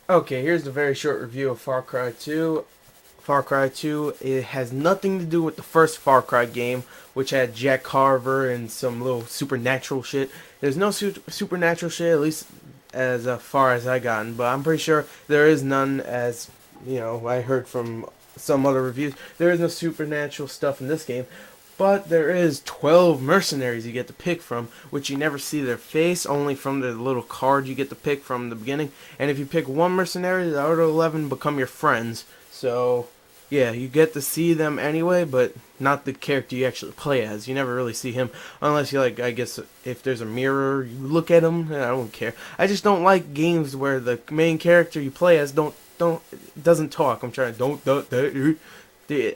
Okay, here's the very short review of Far Cry 2. Far Cry 2, it has nothing to do with the first Far Cry game, which had Jack Carver and some little supernatural shit. There's no supernatural shit, at least as far as I gotten, but I'm pretty sure there is none. As I heard from some other reviews, there is no supernatural stuff in this game. But there is 12 mercenaries you get to pick from, which you never see their face, only from the little card you get to pick from the beginning. And if you pick one mercenary, the other 11 become your friends. So, yeah, you get to see them anyway, but not the character you actually play as. You never really see him unless you I guess if there's a mirror, you look at him. I don't care. I just don't like games where the main character you play as don't doesn't talk. I'm trying to don't.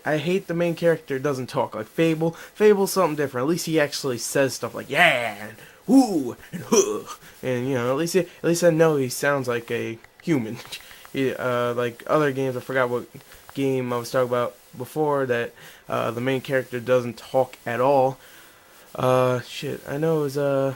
I hate the main character doesn't talk like Fable. Fable's something different. At least he actually says stuff like yeah and whoo and huh, and at least I know he sounds like a human. Like other games, I forgot what game I was talking about before that the main character doesn't talk at all. Shit, I know it was I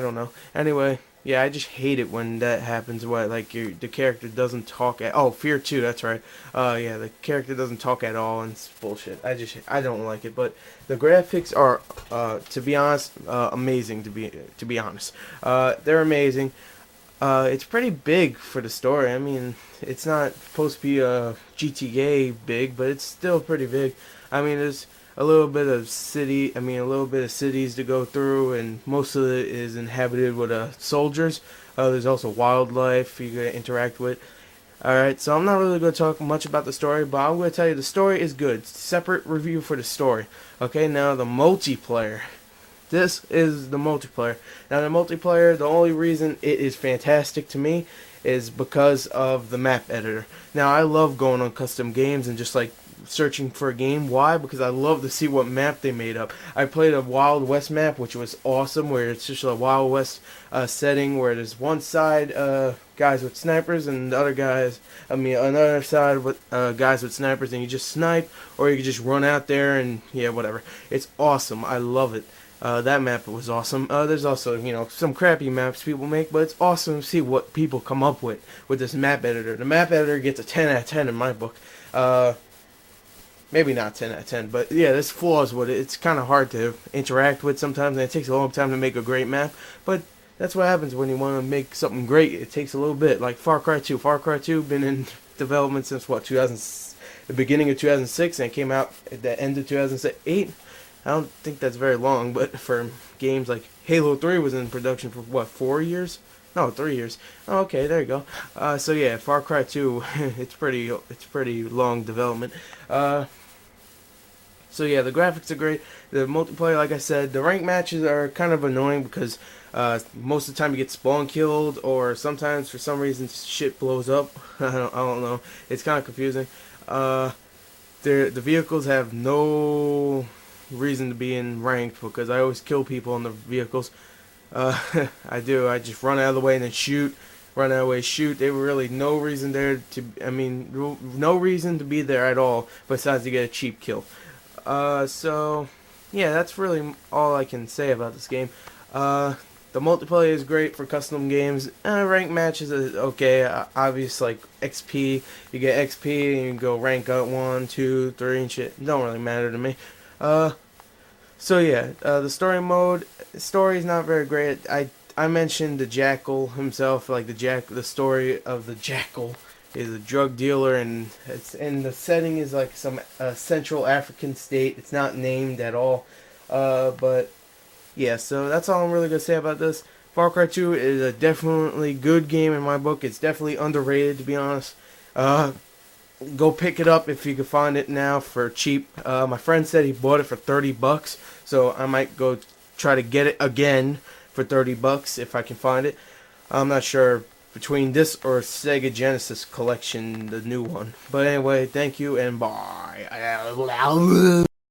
don't know. Anyway, yeah, I just hate it when that happens. What like the character doesn't talk at Fear 2, that's right. Yeah, the character doesn't talk at all, and it's bullshit. I don't like it. But the graphics are, to be honest, amazing. To be honest, they're amazing. It's pretty big for the story. I mean, it's not supposed to be a GTA big, but it's still pretty big. I mean, there's a little bit of a little bit of cities to go through, and most of it is inhabited with soldiers. There's also wildlife you can interact with. Alright, so I'm not really going to talk much about the story, but I'm going to tell you the story is good. Separate review for the story. Okay, now the multiplayer. This is the multiplayer. Now, the multiplayer, the only reason it is fantastic to me is because of the map editor. Now, I love going on custom games and just searching for a game. Why? Because I love to see what map they made up. I played a Wild West map, which was awesome, where it's just a Wild West setting where there's one side guys with snipers and the other another side with guys with snipers, and you just snipe, or you can just run out there and yeah, whatever. It's awesome. I love it. That map was awesome. There's also, some crappy maps people make, but it's awesome to see what people come up with this map editor. The map editor gets a 10 out of 10 in my book. Maybe not 10 out of 10, but yeah, there's flaws with it. It's kind of hard to interact with sometimes, and it takes a long time to make a great map, but that's what happens when you want to make something great. It takes a little bit, like Far Cry 2. Far Cry 2 been in development since, what, the beginning of 2006, and it came out at the end of 2008. I don't think that's very long, but for games like Halo 3 was in production for what, 4 years? No, 3 years. Oh, okay, there you go. So yeah, Far Cry 2, it's pretty long development. Uh, so yeah, the graphics are great. The multiplayer, like I said, the rank matches are kind of annoying because most of the time you get spawn killed, or sometimes for some reason shit blows up. I don't know. It's kind of confusing. Uh, the vehicles have no reason to be in ranked because I always kill people in the vehicles. Uh, I do. I just run out of the way and then shoot. Run out of the way, shoot. There were really no reason there to. I mean, no reason to be there at all besides to get a cheap kill. So yeah, that's really all I can say about this game. Uh, the multiplayer is great for custom games. Rank matches is okay. Obvious like XP, you get XP and you can go rank up 1, 2, 3 and shit. Don't really matter to me. Uh, so yeah, the story is not very great. I mentioned the Jackal himself, like the story of the Jackal is a drug dealer, and the setting is like some Central African state. It's not named at all, but yeah. So that's all I'm really gonna say about this. Far Cry 2 is a definitely good game in my book. It's definitely underrated, to be honest. Uh, Go pick it up if you can find it now for cheap. My friend said he bought it for $30, so I might go try to get it again for $30 if I can find it. I'm not sure between this or Sega Genesis collection, the new one. But anyway, thank you and bye.